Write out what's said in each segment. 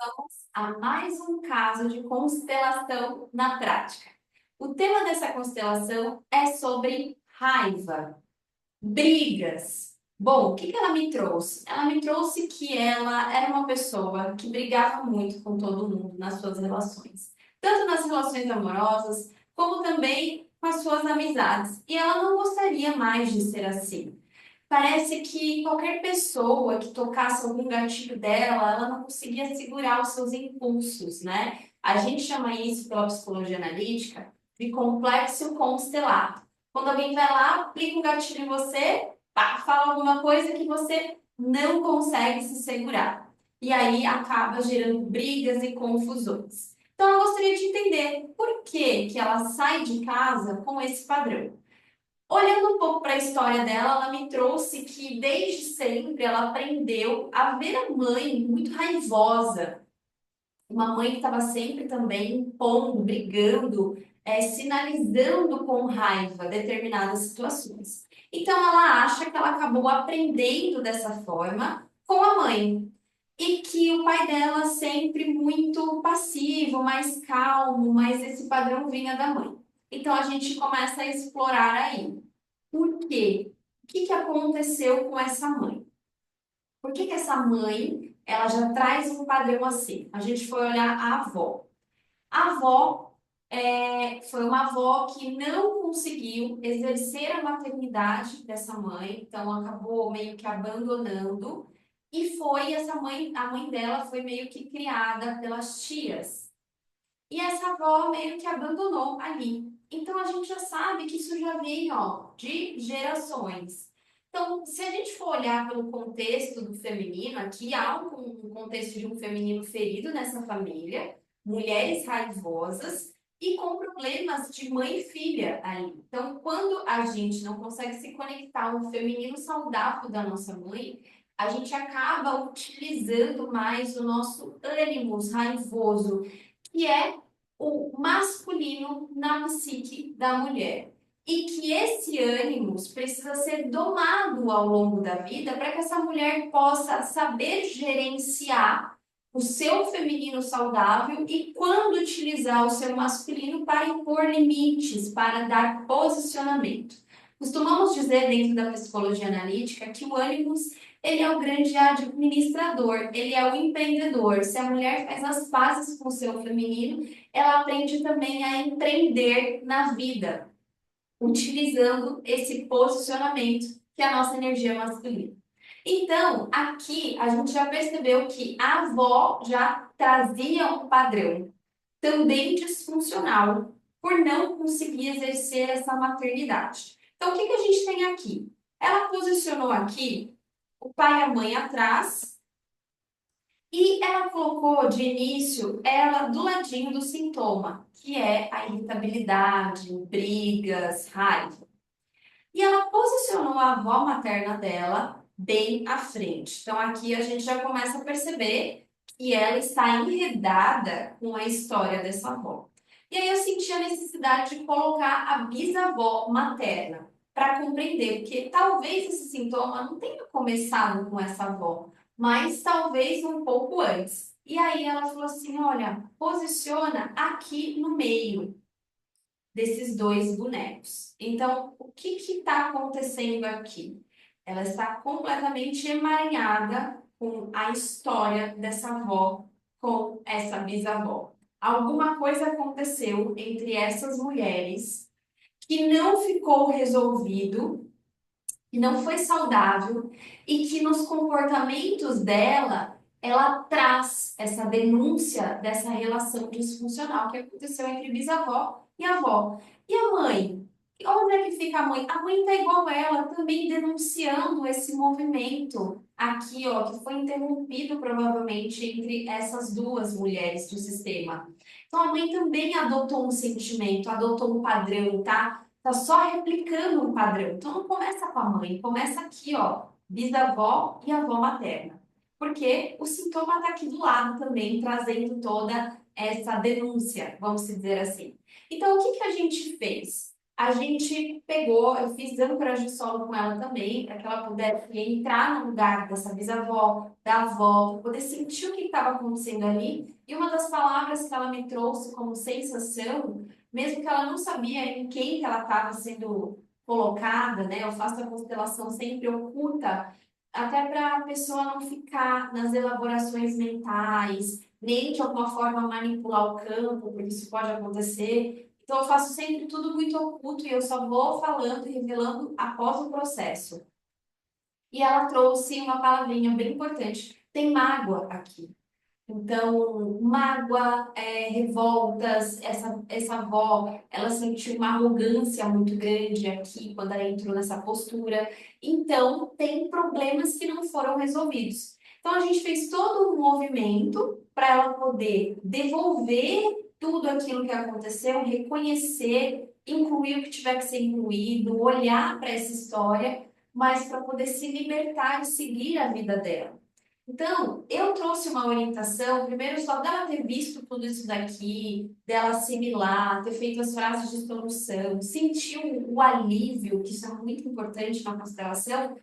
Vamos a mais um caso de constelação na prática. O tema dessa constelação é sobre raiva, brigas. Bom, o que ela me trouxe? Ela me trouxe que ela era uma pessoa que brigava muito com todo mundo nas suas relações, tanto nas relações amorosas, como também com as suas amizades. E ela não gostaria mais de ser assim. Parece que qualquer pessoa que tocasse algum gatilho dela, ela não conseguia segurar os seus impulsos, né? A gente chama isso, pela psicologia analítica, de complexo constelado. Quando alguém vai lá, aplica um gatilho em você, pá, fala alguma coisa que você não consegue se segurar. E aí acaba gerando brigas e confusões. Então, eu gostaria de entender por que que ela sai de casa com esse padrão. Olhando um pouco para a história dela, ela me trouxe que desde sempre ela aprendeu a ver a mãe muito raivosa, uma mãe que estava sempre também impondo, brigando, sinalizando com raiva determinadas situações. Então ela acha que ela acabou aprendendo dessa forma com a mãe e que o pai dela sempre muito passivo, mais calmo, mas esse padrão vinha da mãe. Então a gente começa a explorar aí. Por quê? O que que aconteceu com essa mãe? Por que que essa mãe, ela já traz um padrão assim? A gente foi olhar a avó. A avó foi uma avó que não conseguiu exercer a maternidade dessa mãe, então acabou meio que abandonando. E foi essa mãe, a mãe dela foi meio que criada pelas tias. E essa avó meio que abandonou ali. Então a gente já sabe que isso já vem, ó, de gerações. Então, se a gente for olhar pelo contexto do feminino, aqui há um contexto de um feminino ferido nessa família, mulheres raivosas e com problemas de mãe e filha ali. Então, quando a gente não consegue se conectar ao feminino saudável da nossa mãe, a gente acaba utilizando mais o nosso ânimo raivoso, que é o masculino na psique da mulher. E que esse ânimo precisa ser domado ao longo da vida para que essa mulher possa saber gerenciar o seu feminino saudável e quando utilizar o seu masculino para impor limites, para dar posicionamento. Costumamos dizer dentro da psicologia analítica que o ânimo ele é o grande administrador, ele é o empreendedor. Se a mulher faz as pazes com o seu feminino, ela aprende também a empreender na vida, utilizando esse posicionamento que é a nossa energia masculina. Então, aqui a gente já percebeu que a avó já trazia um padrão também disfuncional por não conseguir exercer essa maternidade. Então, o que que a gente tem aqui? Ela posicionou aqui o pai e a mãe atrás e ela colocou de início ela do ladinho do sintoma, que é a irritabilidade, brigas, raiva. E ela posicionou a avó materna dela bem à frente. Então aqui a gente já começa a perceber que ela está enredada com a história dessa avó. E aí eu senti a necessidade de colocar a bisavó materna para compreender, porque talvez esse sintoma não tenha começado com essa avó, mas talvez um pouco antes. E aí ela falou assim: olha, posiciona aqui no meio desses dois bonecos. Então, o que está acontecendo aqui? Ela está completamente emaranhada com a história dessa avó com essa bisavó. Alguma coisa aconteceu entre essas mulheres que não ficou resolvido, que não foi saudável e que nos comportamentos dela ela traz essa denúncia dessa relação disfuncional que aconteceu entre bisavó e avó. E a mãe? Onde é que fica a mãe? A mãe está igual ela, também denunciando esse movimento aqui, ó, que foi interrompido provavelmente entre essas duas mulheres do sistema. Então a mãe também adotou um sentimento, adotou um padrão, tá? Tá só replicando um padrão. Então não começa com a mãe, começa aqui, ó, bisavó e avó materna. Porque o sintoma está aqui do lado também, trazendo toda essa denúncia, vamos dizer assim. Então, o que que a gente fez? a gente pegou, eu fiz âncora de solo com ela também, para que ela pudesse entrar no lugar dessa bisavó, da avó, para poder sentir o que estava acontecendo ali. E uma das palavras que ela me trouxe como sensação, mesmo que ela não sabia em quem que ela estava sendo colocada, né? Eu faço a constelação sempre oculta, até para a pessoa não ficar nas elaborações mentais, nem de alguma forma manipular o campo, porque isso pode acontecer. Então, eu faço sempre tudo muito oculto e eu só vou falando e revelando após o processo. E ela trouxe uma palavrinha bem importante. Tem mágoa aqui. Então, mágoa, revoltas, essa avó, ela sentiu uma arrogância muito grande aqui quando ela entrou nessa postura. Então, tem problemas que não foram resolvidos. Então, a gente fez todo um movimento para ela poder devolver tudo aquilo que aconteceu, reconhecer, incluir o que tiver que ser incluído, olhar para essa história, mas para poder se libertar e seguir a vida dela. Então, eu trouxe uma orientação, primeiro só dela ter visto tudo isso daqui, dela assimilar, ter feito as frases de solução, sentir o alívio, que isso é muito importante na constelação,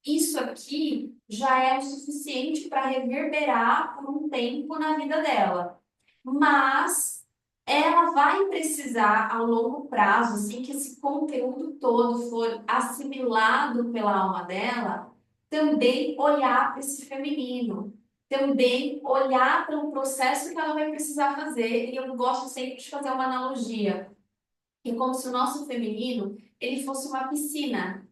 isso aqui já é o suficiente para reverberar por um tempo na vida dela. Mas ela vai precisar, ao longo prazo, assim que esse conteúdo todo for assimilado pela alma dela, também olhar para esse feminino, também olhar para um processo que ela vai precisar fazer. E eu gosto sempre de fazer uma analogia, que é como se o nosso feminino ele fosse uma piscina.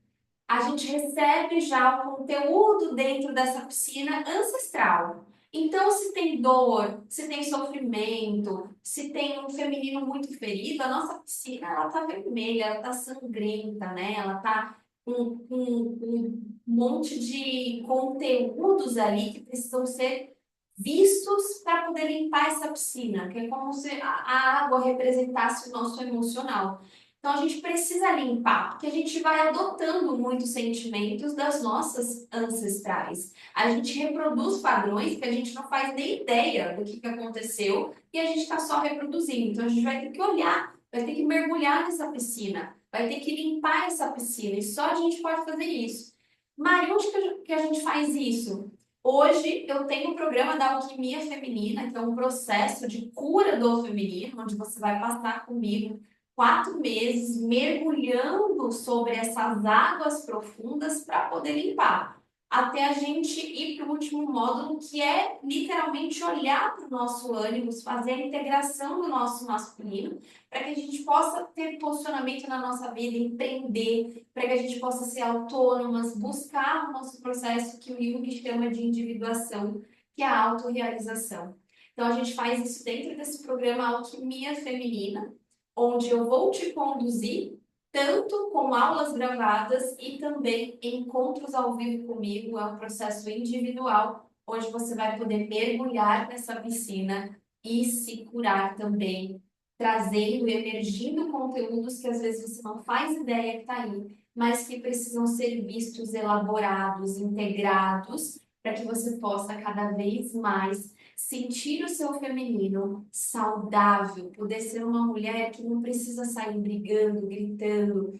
A gente recebe já o conteúdo dentro dessa piscina ancestral. Então, se tem dor, se tem sofrimento, se tem um feminino muito ferido, a nossa piscina ela tá vermelha, ela tá sangrenta, né? Ela tá com um monte de conteúdos ali que precisam ser vistos para poder limpar essa piscina, que é como se a água representasse o nosso emocional. Então a gente precisa limpar, porque a gente vai adotando muitos sentimentos das nossas ancestrais. A gente reproduz padrões que a gente não faz nem ideia do que aconteceu e a gente está só reproduzindo. Então a gente vai ter que olhar, vai ter que mergulhar nessa piscina, vai ter que limpar essa piscina e só a gente pode fazer isso. Mas onde que a gente faz isso? Hoje eu tenho o programa da Alquimia Feminina, que é um processo de cura do feminino, onde você vai passar comigo 4 meses mergulhando sobre essas águas profundas para poder limpar. Até a gente ir para o último módulo, que é literalmente olhar para o nosso ânimo, fazer a integração do nosso masculino, para que a gente possa ter posicionamento na nossa vida, empreender, para que a gente possa ser autônomas, buscar o nosso processo que o Jung chama de individuação, que é a autorrealização. Então, a gente faz isso dentro desse programa Alquimia Feminina, onde eu vou te conduzir tanto com aulas gravadas e também encontros ao vivo comigo. É um processo individual, onde você vai poder mergulhar nessa piscina e se curar também, trazendo e emergindo conteúdos que às vezes você não faz ideia que está aí, mas que precisam ser vistos, elaborados, integrados, para que você possa cada vez mais sentir o seu feminino saudável, poder ser uma mulher que não precisa sair brigando, gritando,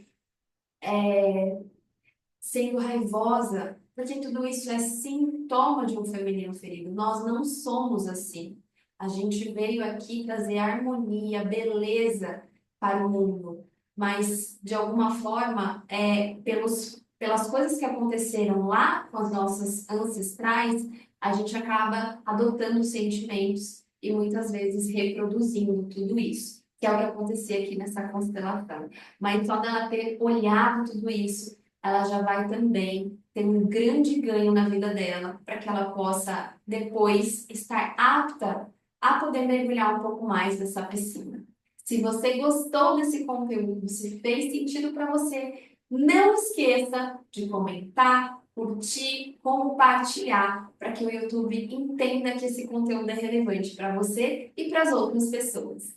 sendo raivosa, porque tudo isso é sintoma de um feminino ferido. Nós não somos assim. A gente veio aqui trazer harmonia, beleza para o mundo, mas de alguma forma, pelas coisas que aconteceram lá com as nossas ancestrais, a gente acaba adotando sentimentos e muitas vezes reproduzindo tudo isso, que é o que acontecia aqui nessa constelação. Mas só dela ter olhado tudo isso, ela já vai também ter um grande ganho na vida dela, para que ela possa depois estar apta a poder mergulhar um pouco mais nessa piscina. Se você gostou desse conteúdo, se fez sentido para você, não esqueça de comentar, curtir, compartilhar, para que o YouTube entenda que esse conteúdo é relevante para você e para as outras pessoas.